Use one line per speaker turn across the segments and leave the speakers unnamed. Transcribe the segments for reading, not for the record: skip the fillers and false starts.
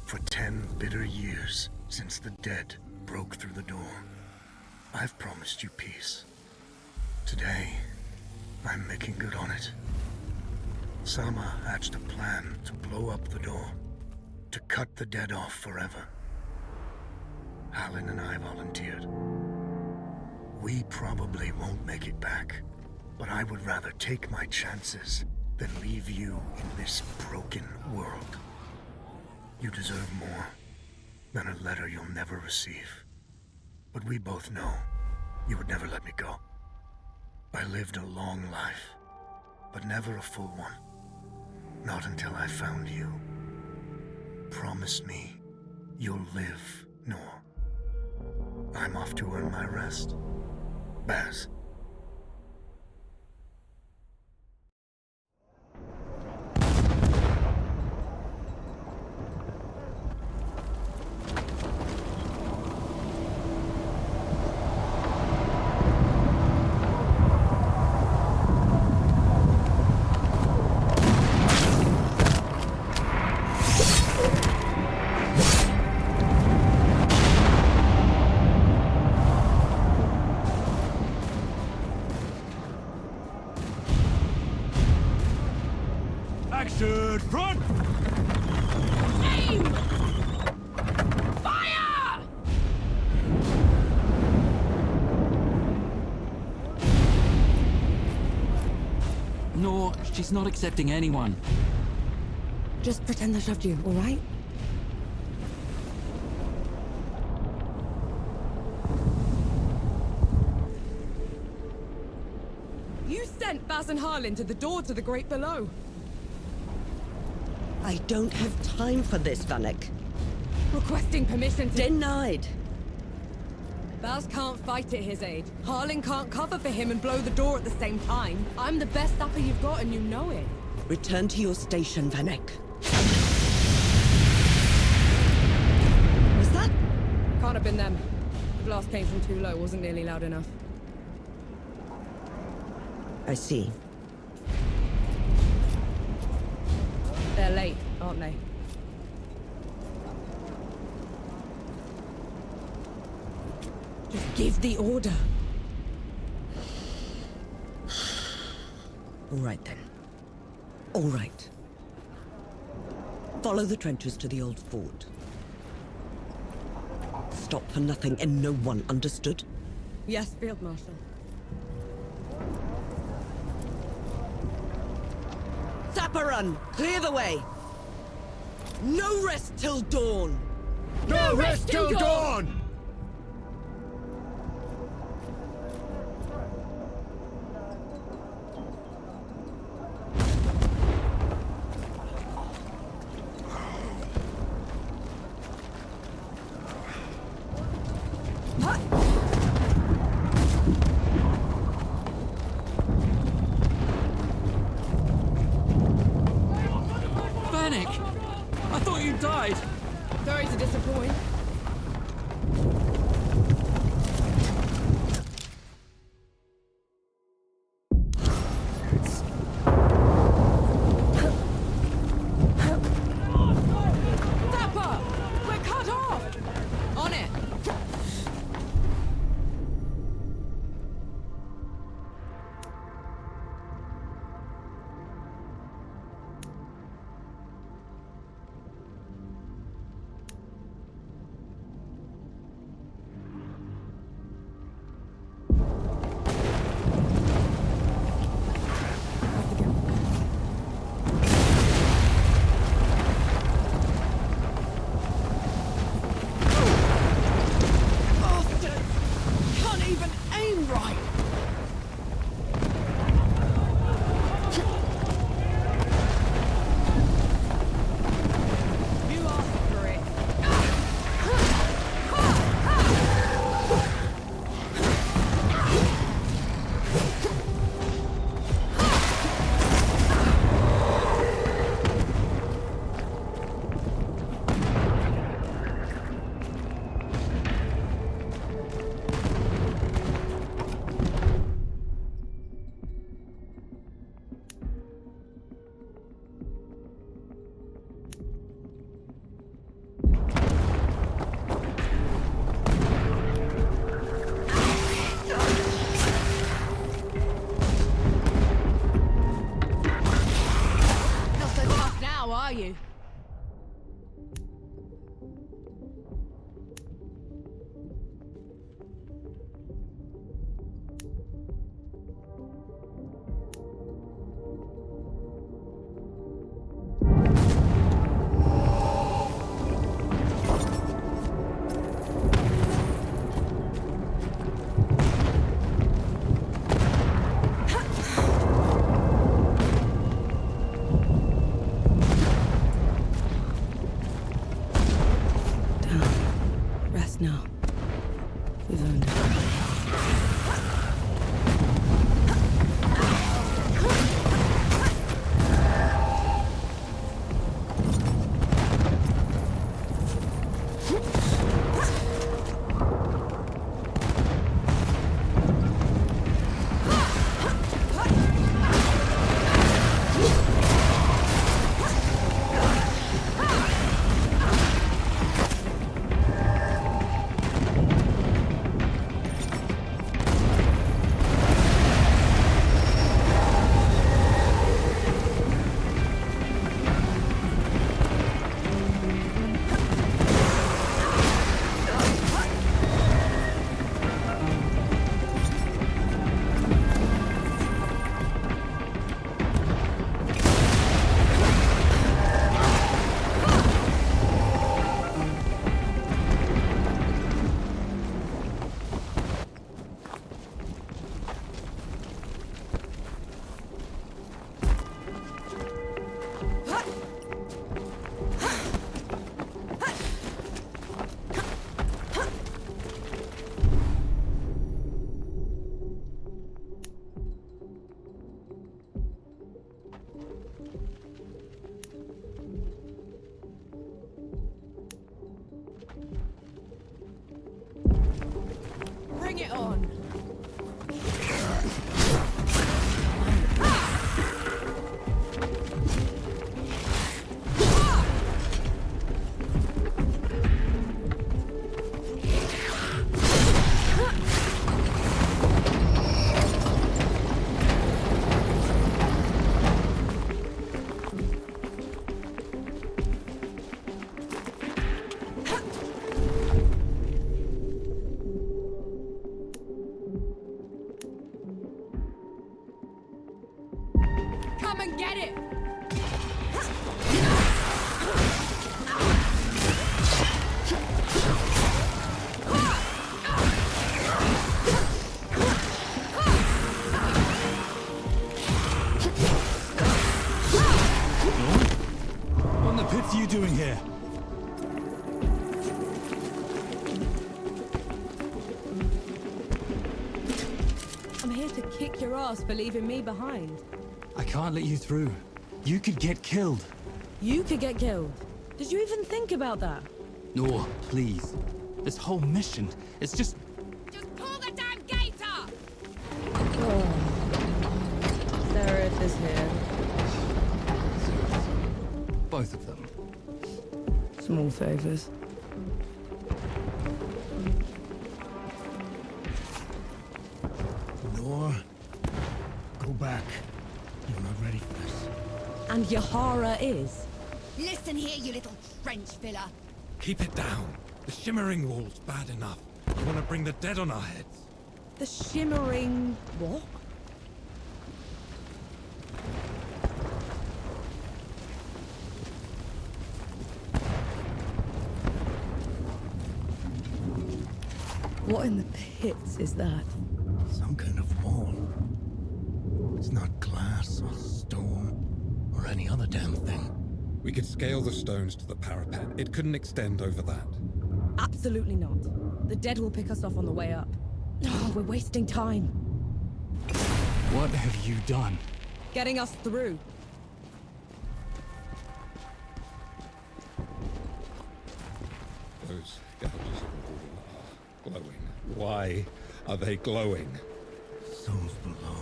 For 10 bitter years since the dead broke through the door, I've promised you peace. Today, I'm making good on it. Sama hatched a plan to blow up the door, to cut the dead off forever. Halin and I volunteered. We probably won't make it back, but I would rather take my chances than leave you in this broken world. You deserve more than a letter you'll never receive. But we both know you would never let me go. I lived a long life, but never a full one. Not until I found you. Promise me you'll live, Noor. I'm off to earn my rest. Baz.
Action front!
Aim! Fire!
No, she's not accepting anyone.
Just pretend I shoved you, all right? You sent Baz and Harlin to the door to the Great Below.
I don't have time for this, Vanek.
Requesting permission to...
Denied.
Baz can't fight at his age. Harlin can't cover for him and blow the door at the same time. I'm the best sapper you've got and you know it.
Return to your station, Vanek. Was that?
Can't have been them. The blast came from too low, wasn't nearly loud enough.
I see.
They're late, aren't they? Just give the order.
All right, then. All right. Follow the trenches to the old fort. Stop for nothing and no one, understood?
Yes, Field Marshal.
Zapparun! Clear the way! No rest till dawn!
No rest till dawn!
Vanek! I thought you died!
Sorry to disappoint. Dapper! We're cut off! On it! How are you? Rest now. We've earned it. Bring it on! Come and get it!
What in the pits are you doing here?
I'm here to kick your ass for leaving me behind.
I can't let you through. You could get killed.
You could get killed. Did you even think about that?
No, please. This whole mission, it's just...
Just pull the damn gate up! Oh. Seraph is here.
both of them.
Small favors.
Nor, go back. You're not ready for this.
And Yahara is.
Listen here, you little trench filler.
Keep it down. The shimmering wall's bad enough. You want to bring the dead on our heads?
The shimmering... what? What in the pits is that?
Some kind of wall. It's not glass or stone or any other damn thing.
We could scale the stones to the parapet. It couldn't extend over that.
Absolutely not. The dead will pick us off on the way up. Oh, we're wasting time.
What have you done?
Getting us through.
Those gouges are glowing. Why are they glowing?
Souls below.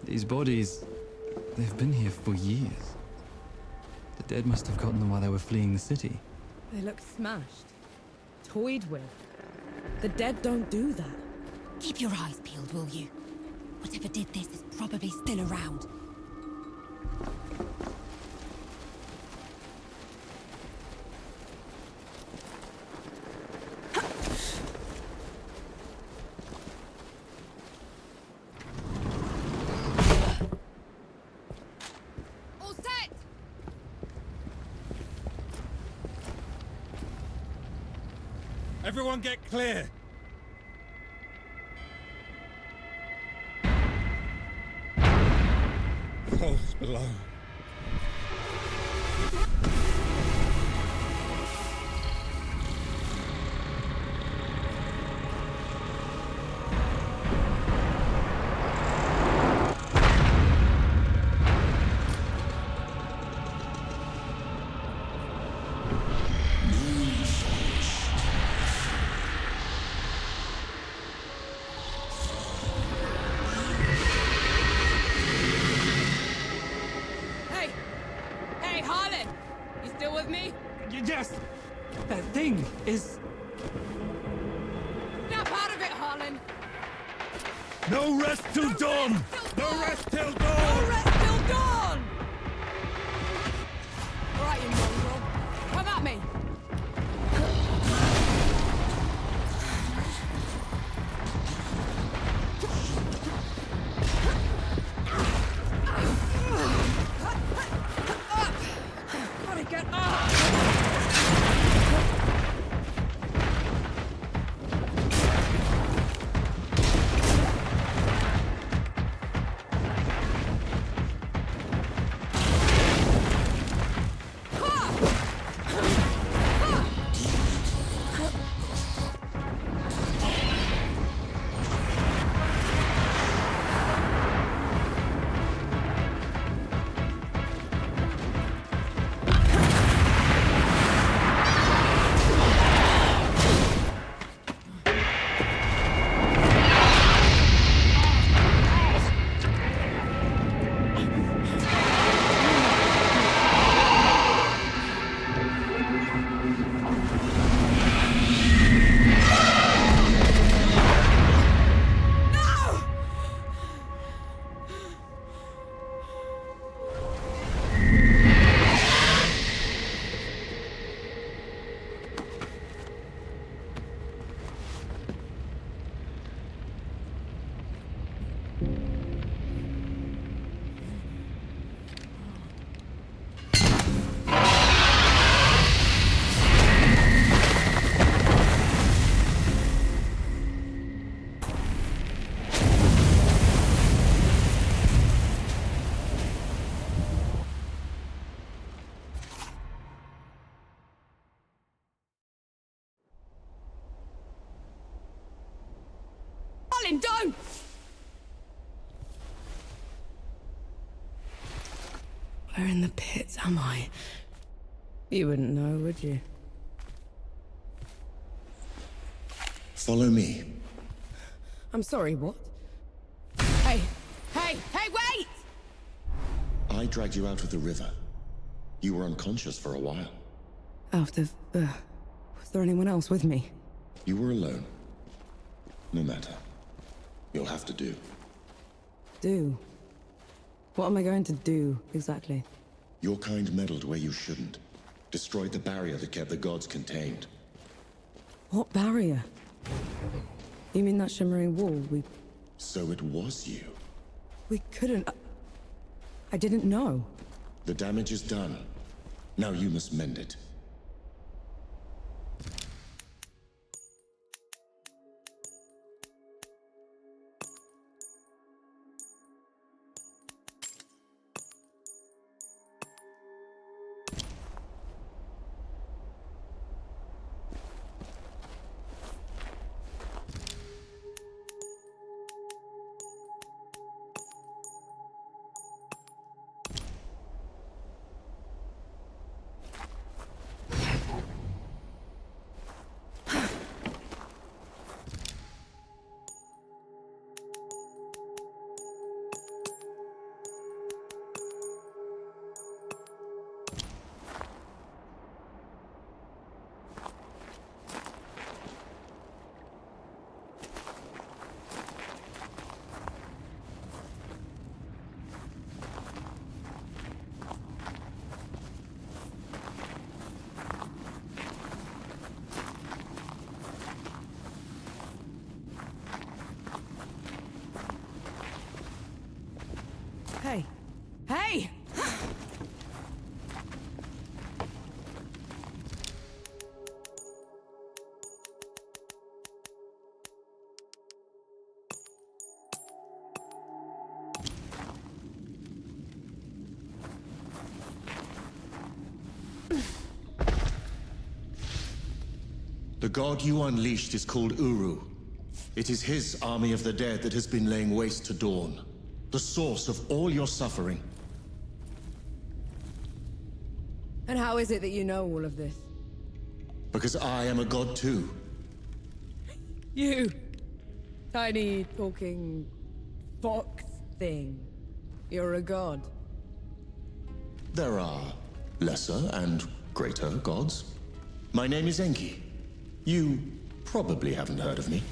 These bodies, they've been here for years. The dead must have gotten them while they were fleeing the city.
They look smashed. Toyed with. The dead don't do that.
Keep your eyes peeled, will you? Whatever did this is probably still around.
Everyone get clear! Vaults below.
Hey! Hey, Harlan! You still with me?
Yes! That thing is...
Snap out of it, Harlan!
No rest till dawn! No rest till
No
dawn!
rest till dawn! All right, you mongrel. Come at me! Gotta get up! Harlan, don't! Where in the pits am I? You wouldn't know, would you?
Follow me.
I'm sorry, what? Hey! Hey! Hey, wait!
I dragged you out of the river. You were unconscious for a while.
Out of... was there anyone else with me?
You were alone. No matter. You'll have to do.
Do? What am I going to do, exactly?
Your kind meddled where you shouldn't. Destroyed the barrier that kept the gods contained.
What barrier? You mean that shimmering wall?
So it was you.
We couldn't... I didn't know.
The damage is done. Now you must mend it. The god you unleashed is called Uru. It is his army of the dead that has been laying waste to Dawn, the source of all your suffering.
And how is it that you know all of this?
Because I am a god too.
You! Tiny, talking... fox thing. You're a god.
There are lesser and greater gods. My name is Enki. You probably haven't heard of me.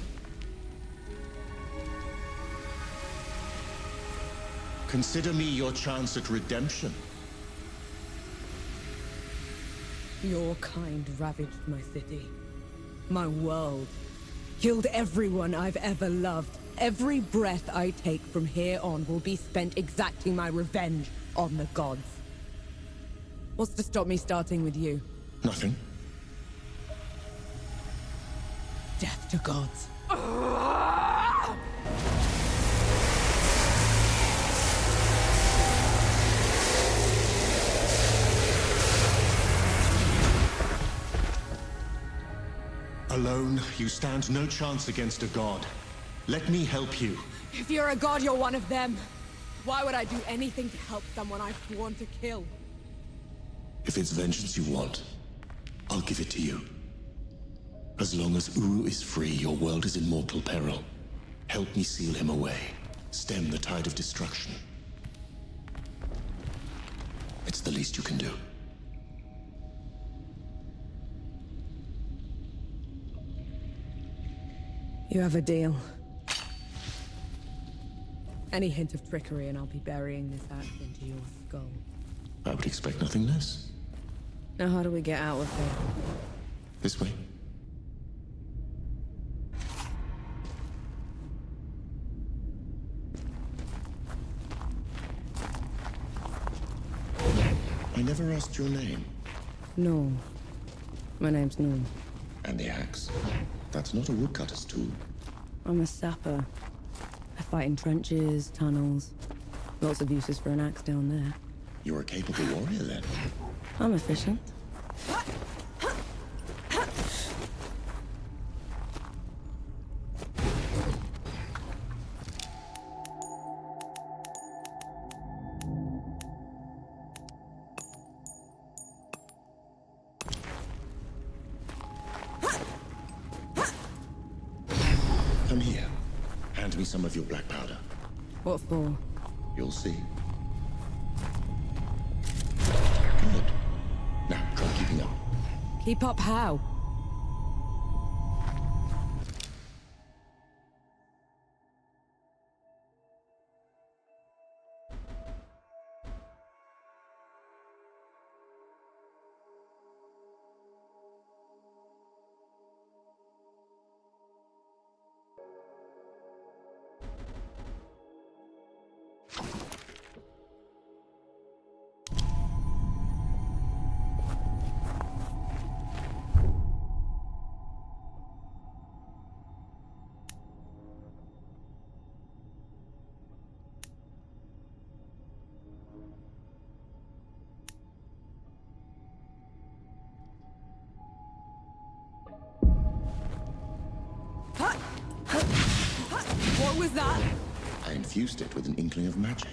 Consider me your chance at redemption.
Your kind ravaged my city. My world. Killed everyone I've ever loved. Every breath I take from here on will be spent exacting my revenge on the gods. What's to stop me starting with you?
Nothing.
Death to gods.
Alone, you stand no chance against a god. Let me help you.
If you're a god, you're one of them. Why would I do anything to help someone I've sworn to kill?
If it's vengeance you want, I'll give it to you. As long as Uru is free, your world is in mortal peril. Help me seal him away. Stem the tide of destruction. It's the least you can do.
You have a deal. Any hint of trickery and I'll be burying this axe into your skull.
I would expect nothing less.
Now how do we get out of here?
This way. I never asked your name.
Norm. My name's Norm.
And the axe? That's not a woodcutter's tool.
I'm a sapper. I fight in trenches, tunnels. Lots of uses for an axe down there.
You're a capable warrior, then.
I'm efficient.
Come here. Hand me some of your black powder.
What for?
You'll see. Good. Now, try keeping up.
Keep up how? What was that?
I infused it with an inkling of magic.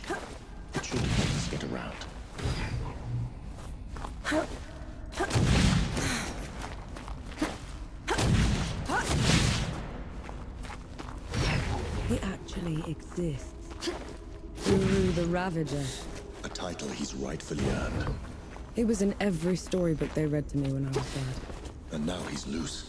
It should help us get around.
He actually exists. Uru the Ravager.
A title he's rightfully earned.
He was in every storybook they read to me when I was bad.
And now he's loose.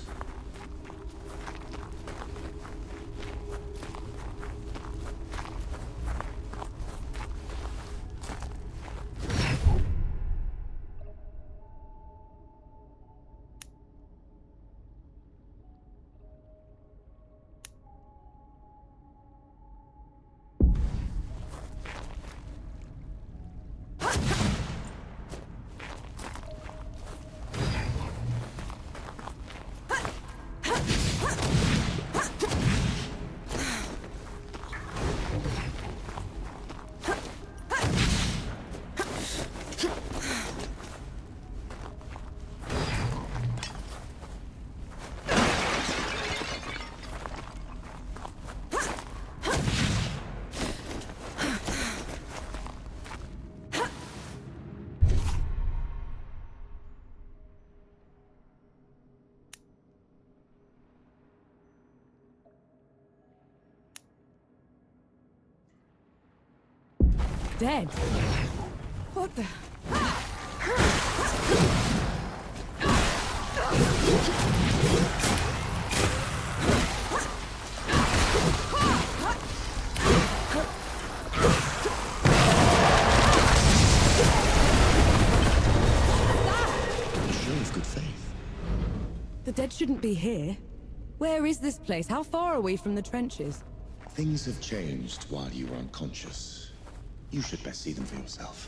dead. What the?
Show of good faith.
The dead shouldn't be here. Where is this place? How far are we from the trenches?
Things have changed while you were unconscious. You should best see them for yourself.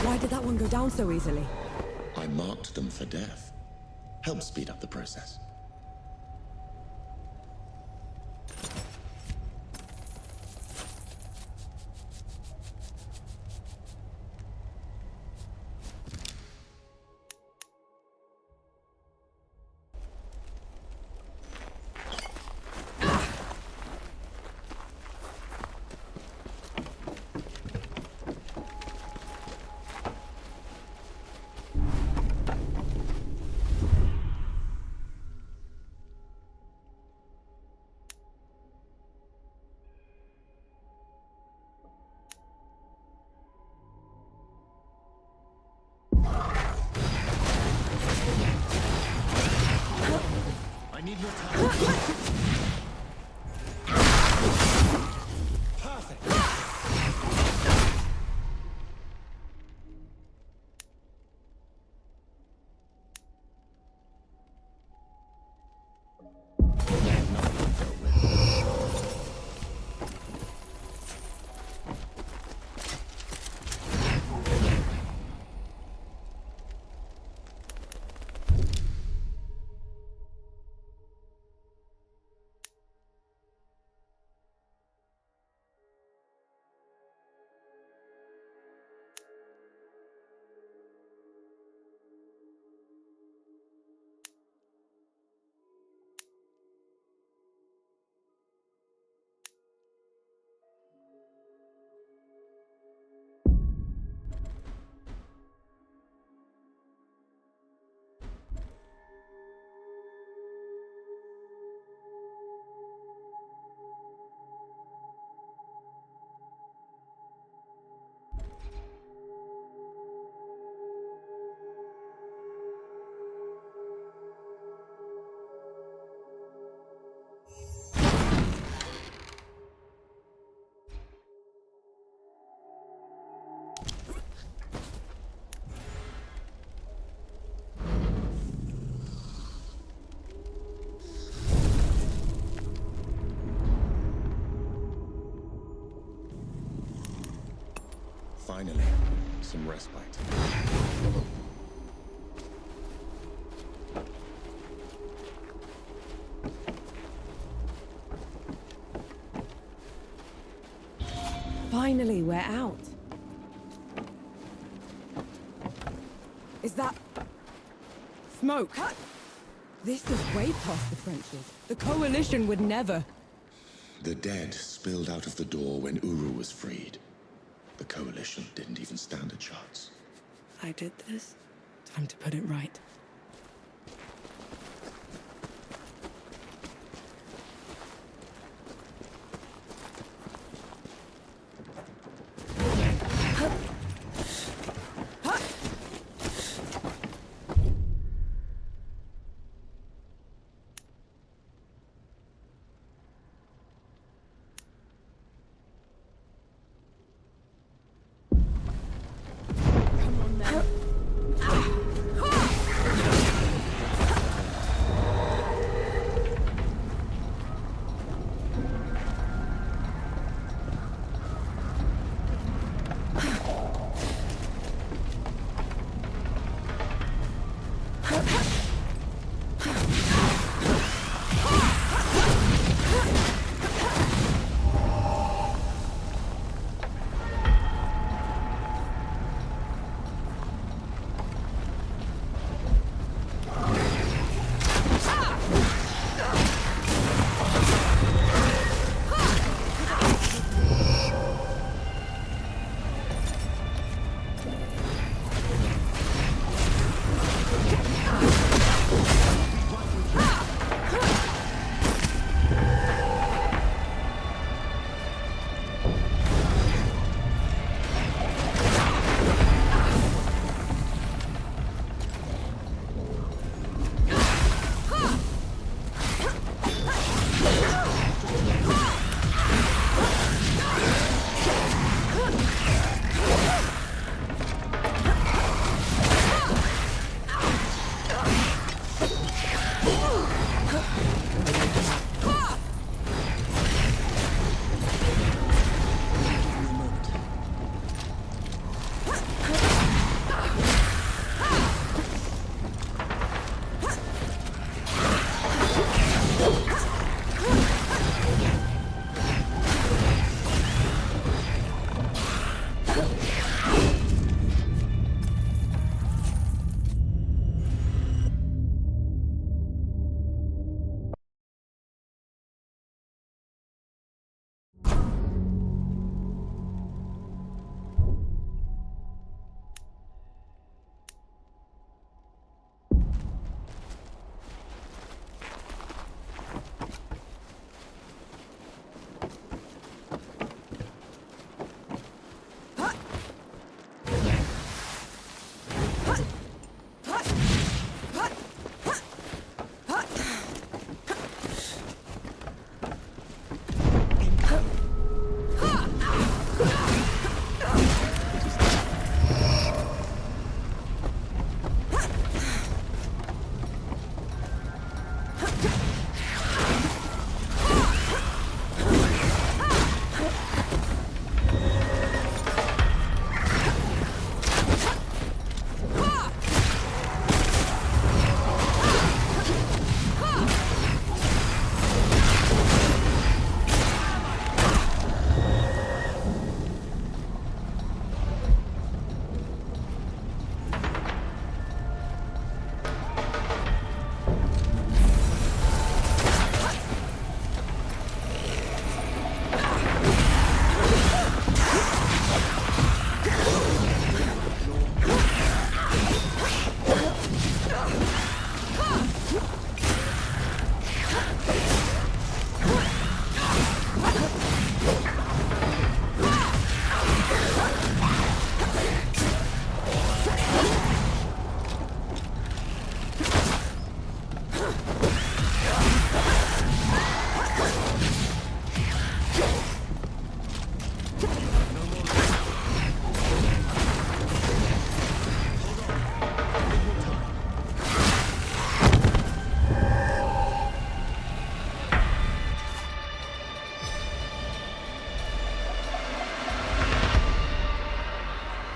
Why did that one go down so easily?
I marked them for death. Help speed up the process. I need your time. Perfect. Finally, some respite.
Finally, we're out. Is that... smoke? This is way past the trenches. The Coalition would never...
The dead spilled out of the door when Uru was freed. The Coalition didn't even stand a chance.
I did this? Time to put it right.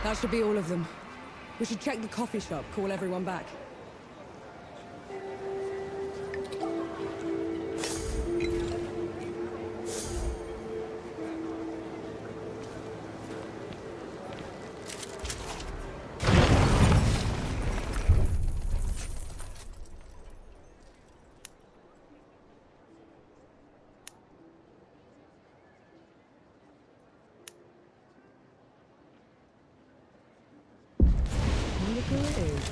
That should be all of them. We should check the coffee shop, call everyone back. Look who it is.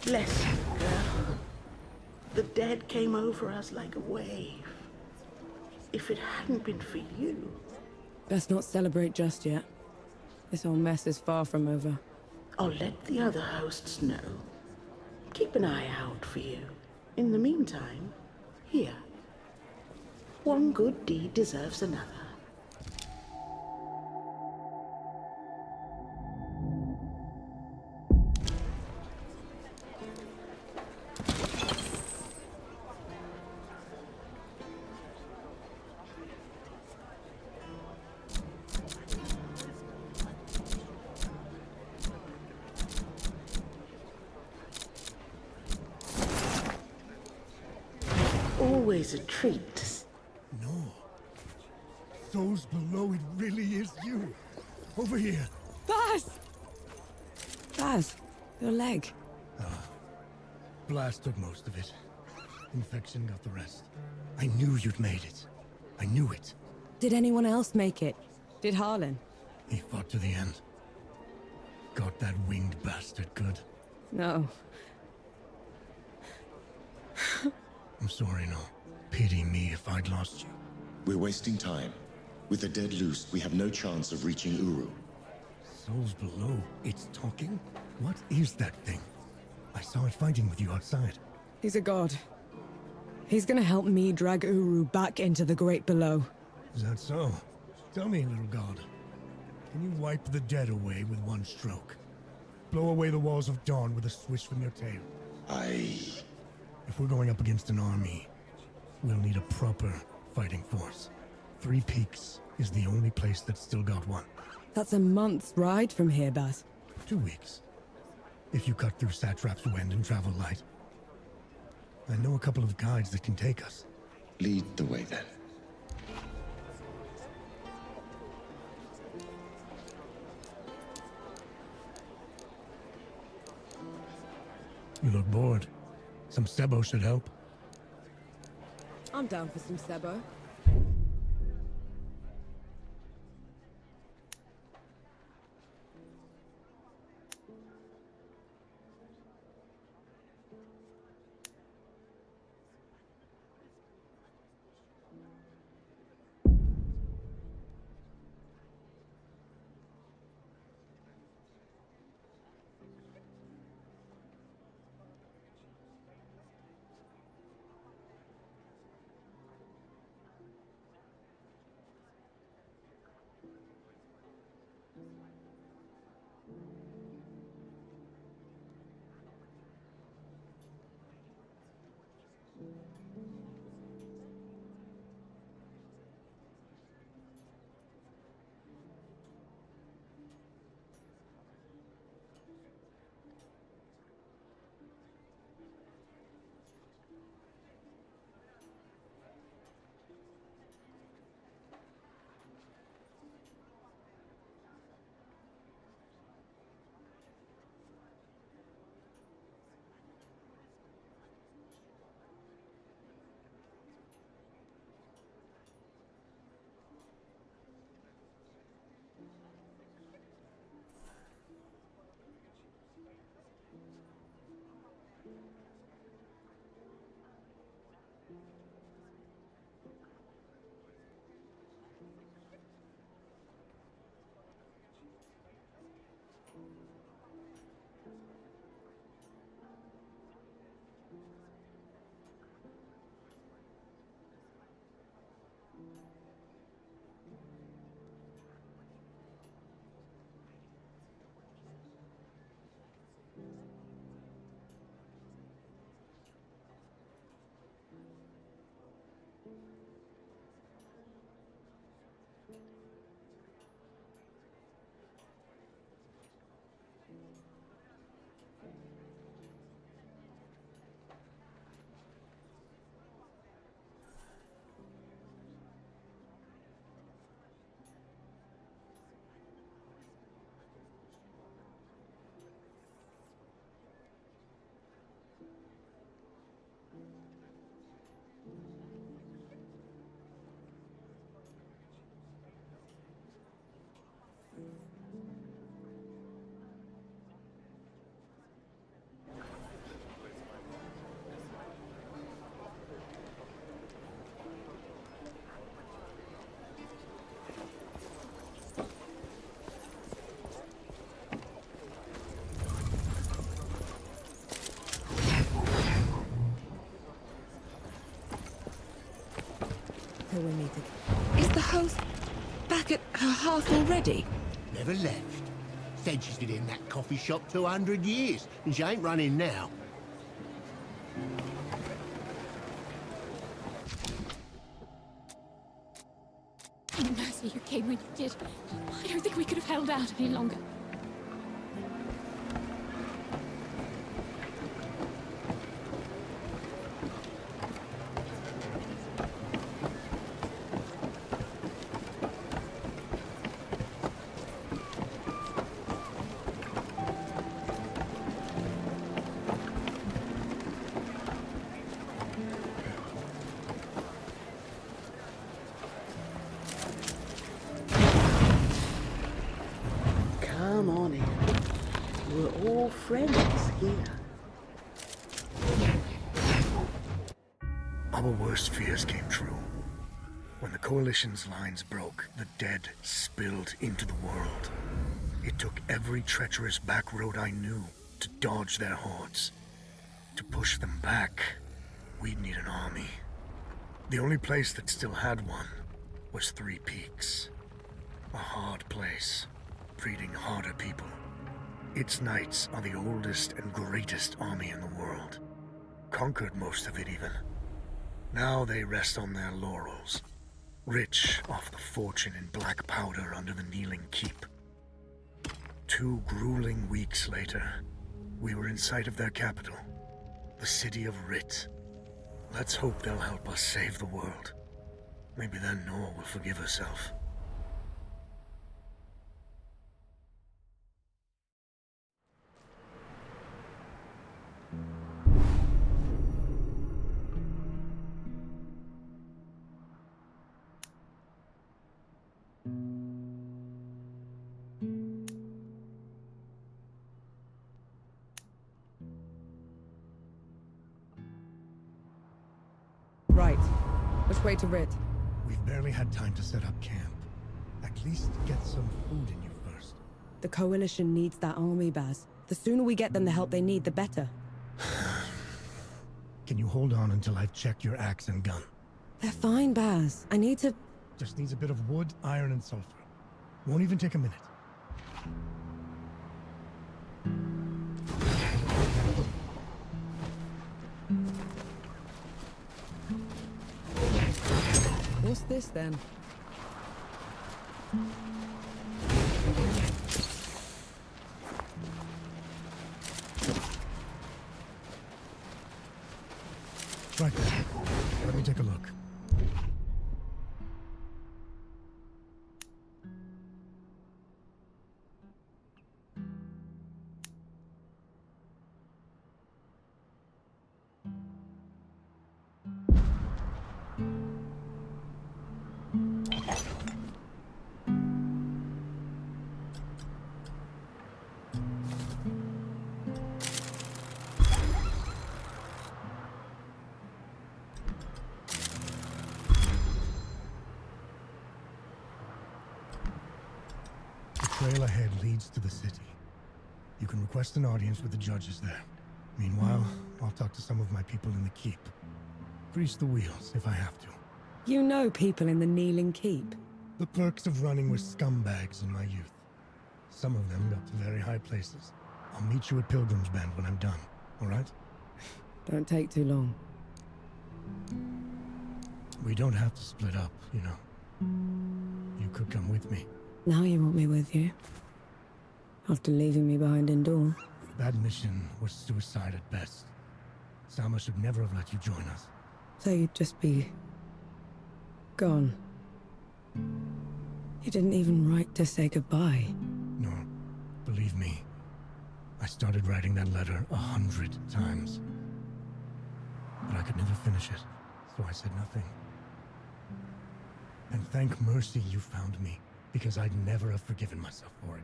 Bless you, girl. The dead came over us like a wave. If it hadn't been for you...
Best not celebrate just yet. This whole mess is far from over.
I'll let the other hosts know. Keep an eye out for you. In the meantime, here. One good deed deserves another. Always a treat.
No. Those below, it really is you. Over here.
Baz! Baz, your leg.
Blast took most of it. Infection got the rest. I knew you'd made it. I knew it.
Did anyone else make it? Did Harlan?
He fought to the end. Got that winged bastard good.
No.
I'm sorry, no. Pity me if I'd lost you.
We're wasting time. With the dead loose, we have no chance of reaching Uru.
Souls below. It's talking? What is that thing? I saw it fighting with you outside.
He's a god. He's gonna help me drag Uru back into the great below.
Is that so? Tell me, little god. Can you wipe the dead away with one stroke? Blow away the walls of dawn with a swish from your tail? If we're going up against an army, we'll need a proper fighting force. Three Peaks is the only place that's still got one.
That's a month's ride from here, Baz.
2 weeks. if you cut through Satrap's wind and travel light. I know a couple of guides that can take us.
Lead the way, then.
You look bored. Some Sebo should help.
I'm down for some Sebo. Till we meet again.
Is the host back at her hearth already?
Never left. Said she's been in that coffee shop 200 years, and she ain't running now.
Mercy you came when you did. I don't think we could have held out any longer.
Come on in. We're all friends here.
Our worst fears came true. When the Coalition's lines broke, the dead spilled into the world. It took every treacherous back road I knew to dodge their hordes. To push them back, we'd need an army. The only place that still had one was Three Peaks. A hard place, breeding harder people. Its knights are the oldest and greatest army in the world. Conquered most of it even. Now they rest on their laurels, rich off the fortune in black powder under the kneeling keep. 2 grueling weeks later, We were in sight of their capital, the city of Rit. Let's hope they'll help us save the world. Maybe then Nor will forgive herself.
Right. Which way to Rit?
We've barely had time to set up camp. At least get some food in you first.
The Coalition needs that army, Baz. The sooner we get them the help they need, the better.
Can you hold on until I've checked your axe and gun?
They're fine, Baz. I need to...
Just needs a bit of wood, iron, and sulfur. Won't even take a minute.
What's this, then?
Right there. Let me take a look. The trail ahead leads to the city. You can request an audience with the judges there. Meanwhile, I'll talk to some of my people in the keep. Grease the wheels if I have to.
You know people in the Kneeling Keep.
The perks of running with scumbags in my youth. Some of them got to very high places. I'll meet you at Pilgrim's Bend when I'm done, all right?
Don't take too long.
We don't have to split up, you know. You could come with me.
Now you want me with you? After leaving me behind indoors?
That mission was suicide at best. Sama should never have let you join us.
So you'd just be... gone. You didn't even write to say goodbye.
No, believe me. I started writing that letter 100 times. But I could never finish it, so I said nothing. And thank mercy you found me, because I'd never have forgiven myself for it.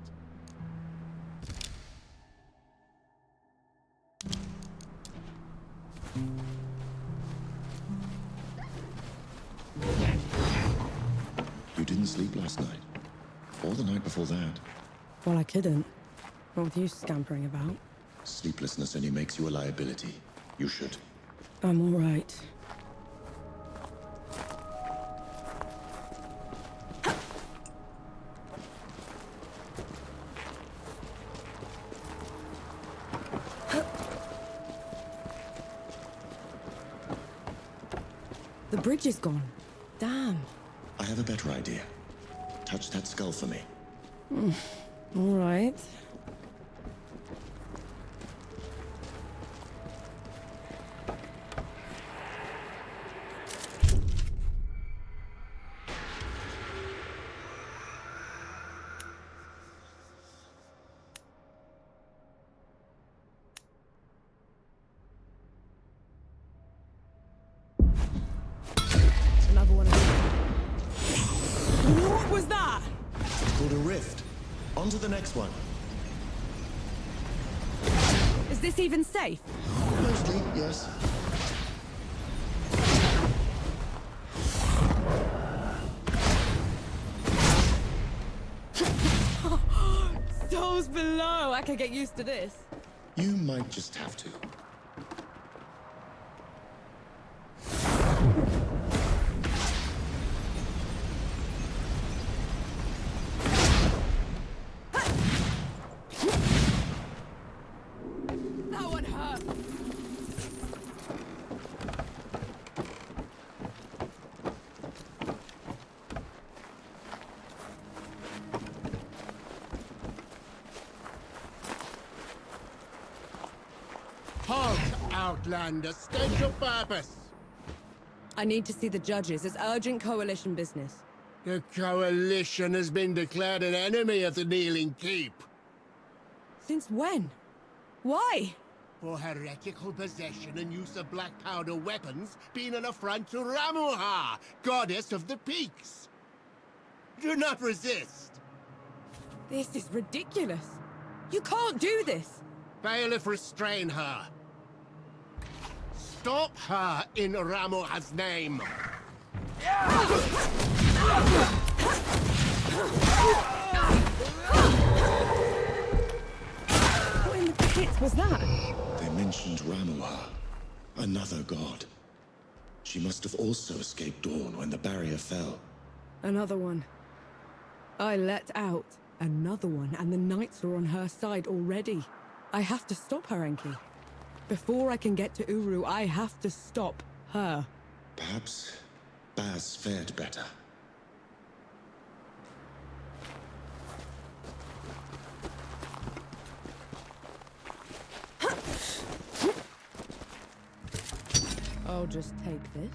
You didn't sleep last night? Or the night before that?
Well, I couldn't. What with you scampering about?
Sleeplessness only makes you a liability. You should.
I'm all right. The bridge is gone. Damn.
I have a better idea. Touch that skull for me.
All right. Another one of these. What was that?
Called a rift. On to the next one.
Is this even safe?
Mostly, yes.
Souls below. I can get used to this.
You might just have to.
That one hurt.
Halt, Outlander. State your purpose.
I need to see the judges. It's urgent coalition business.
The Coalition has been declared an enemy of the Kneeling Keep.
Since when? Why?
For heretical possession and use of black powder weapons being an affront to Ramuha, goddess of the peaks. Do not resist.
This is ridiculous. You can't do this.
Bailiff, restrain her. Stop her in Ramuha's name.
What in the pits was that?
They mentioned Ramuha, another god. She must have also escaped Dawn when the barrier fell.
Another one. I let out another one, and the knights are on her side already. I have to stop her, Enki. Before I can get to Uru, I have to stop her.
Perhaps Baz fared better.
I'll just take this.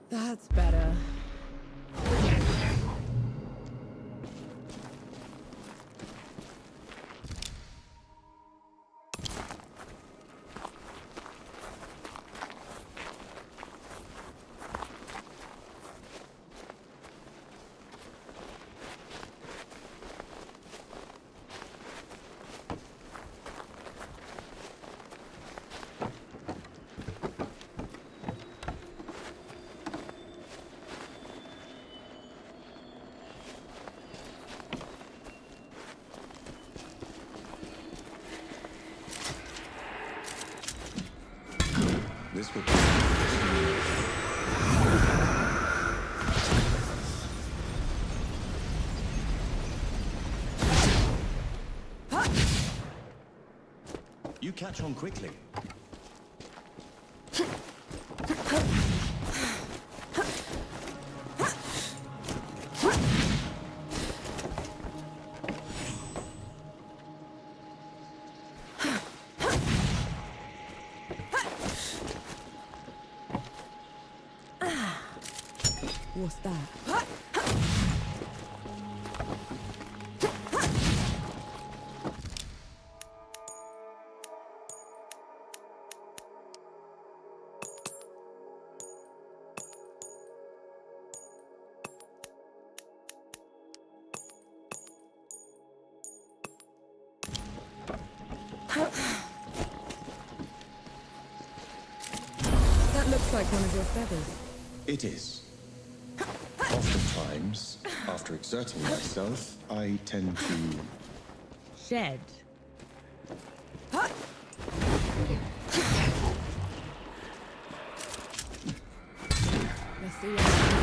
That's better.
This will
You catch on quickly.
What's that? That looks like one of your feathers.
It is. Oftentimes, after exerting myself, I tend to...
Shed. Let's see what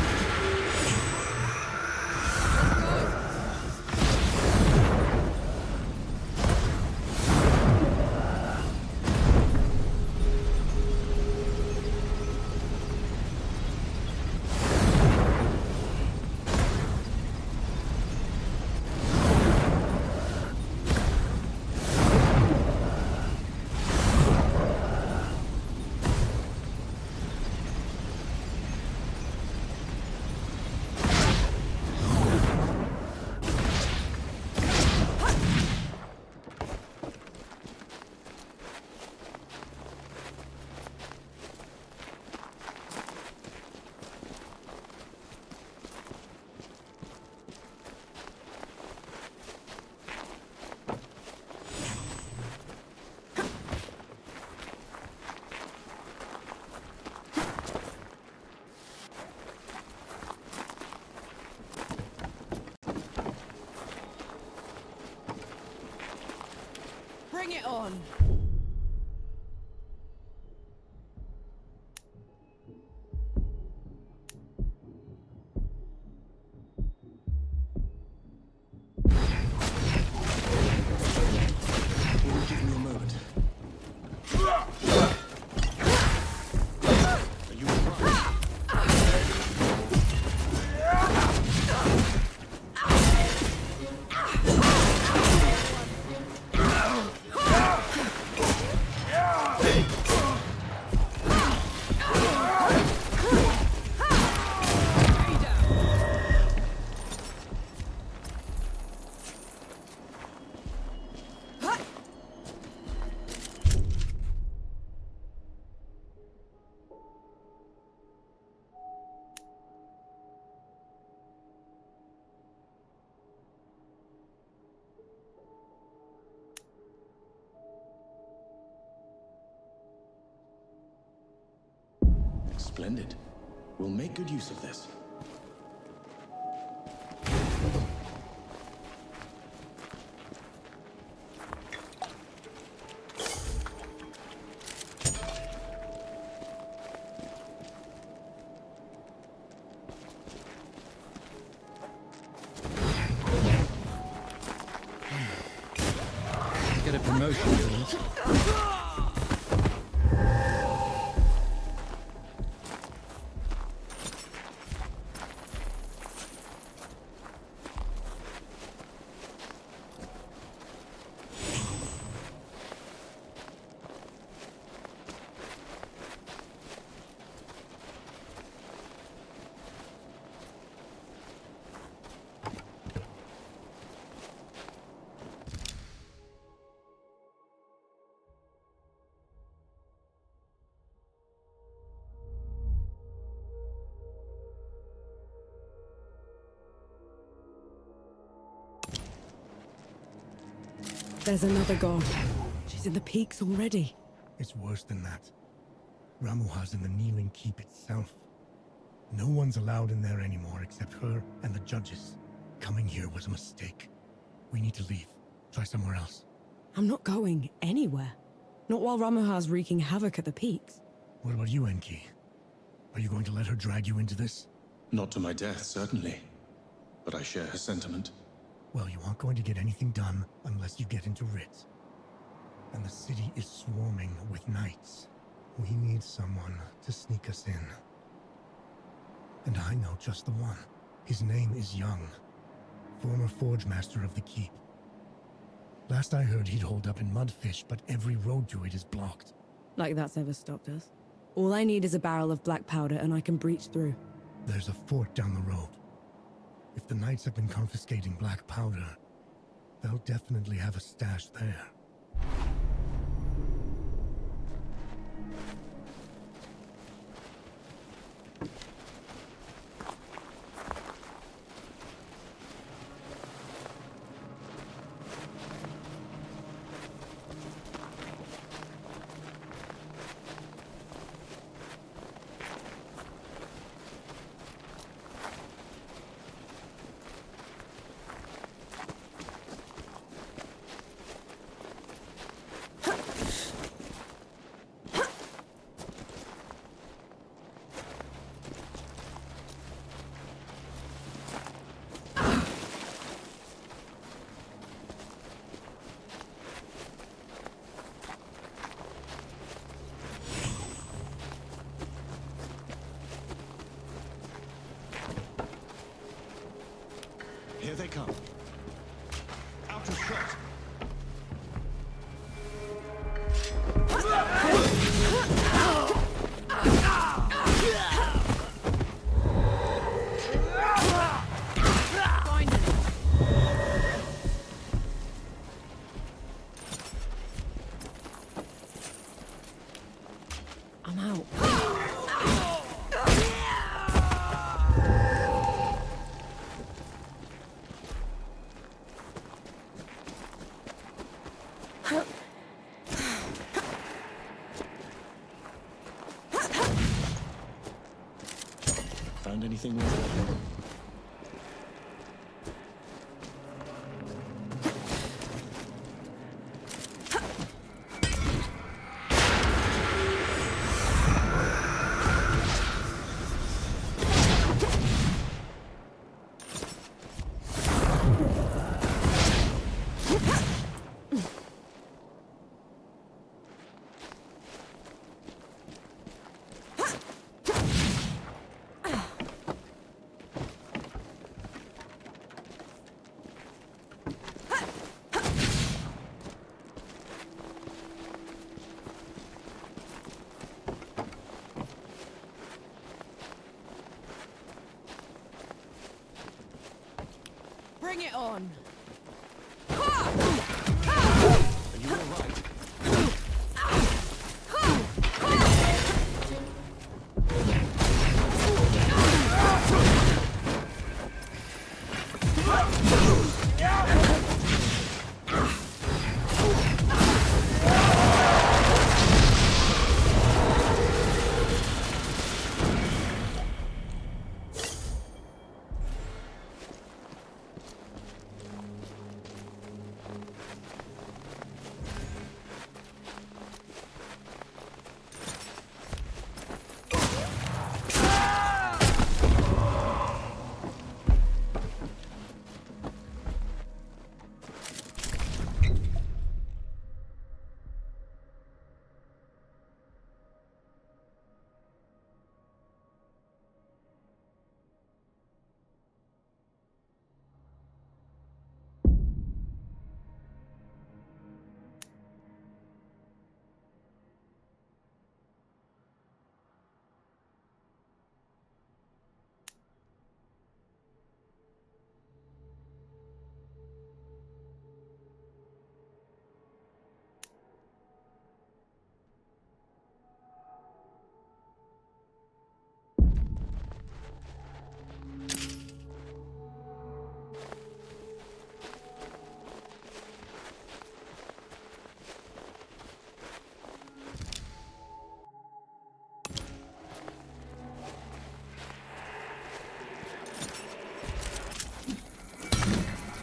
Bring it on!
Give me a moment. Are you all right? Splendid. We'll make good use of this.
Get a promotion, please.
There's another god. She's in the peaks already.
It's worse than that. Ramuha's in the Kneeling Keep itself. No one's allowed in there anymore except her and the judges. Coming here was a mistake. We need to leave. Try somewhere else.
I'm not going anywhere. Not while Ramuha's wreaking havoc at the peaks.
What about you, Enki? Are you going to let her drag you into this?
Not to my death, certainly. But I share her sentiment.
Well, you aren't going to get anything done unless you get into Rit. And the city is swarming with knights. We need someone to sneak us in. And I know just the one. His name is Young, former forge master of the keep. Last I heard, he'd hold up in Mudfish, but every road to it is blocked.
Like that's ever stopped us. All I need is a barrel of black powder and I can breach through.
There's a fort down the road. If the knights have been confiscating black powder, they'll definitely have a stash there.
Here they come. Out of shot.
I'm out.
Found anything worth it?
Bring it on!
Are you all right?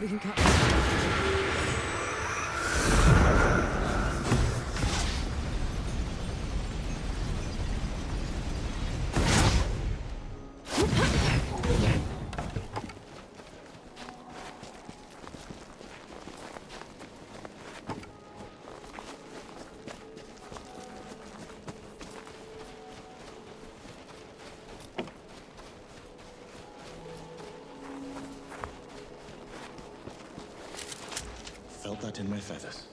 We can cut.
Felt that in my feathers.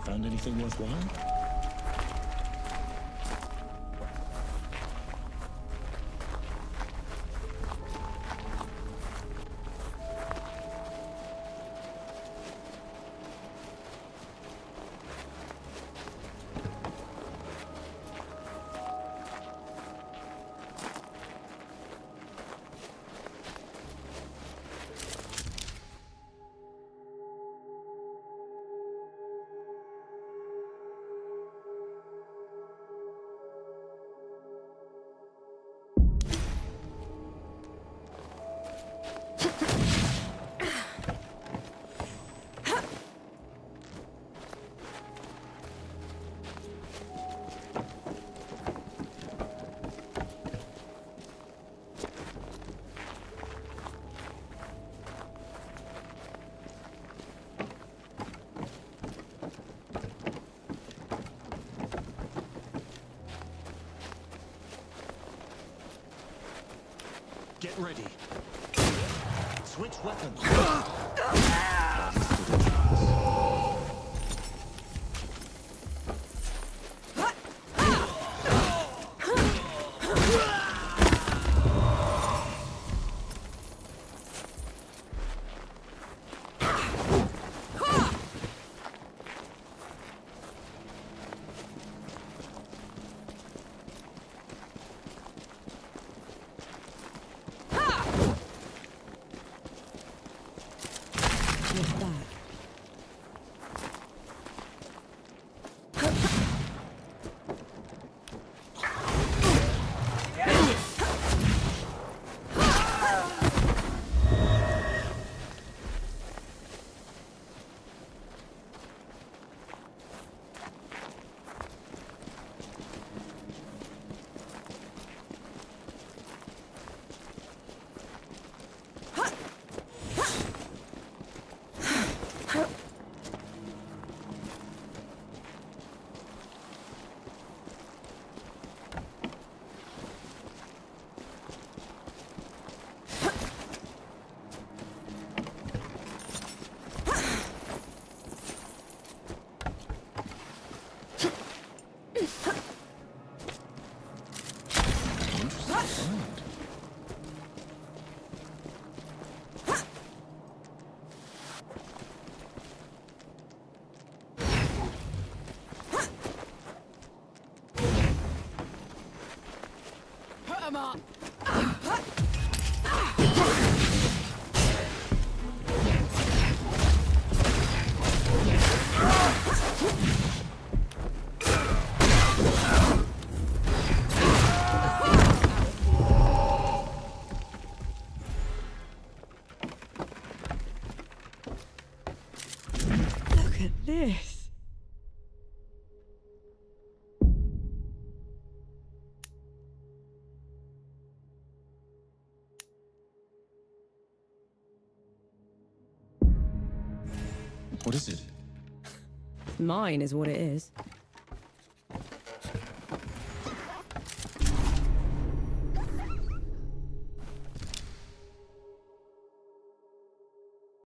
Found anything worthwhile?
Get ready. Switch weapons.
What's that? Look at this.
What is it?
Mine is what it is.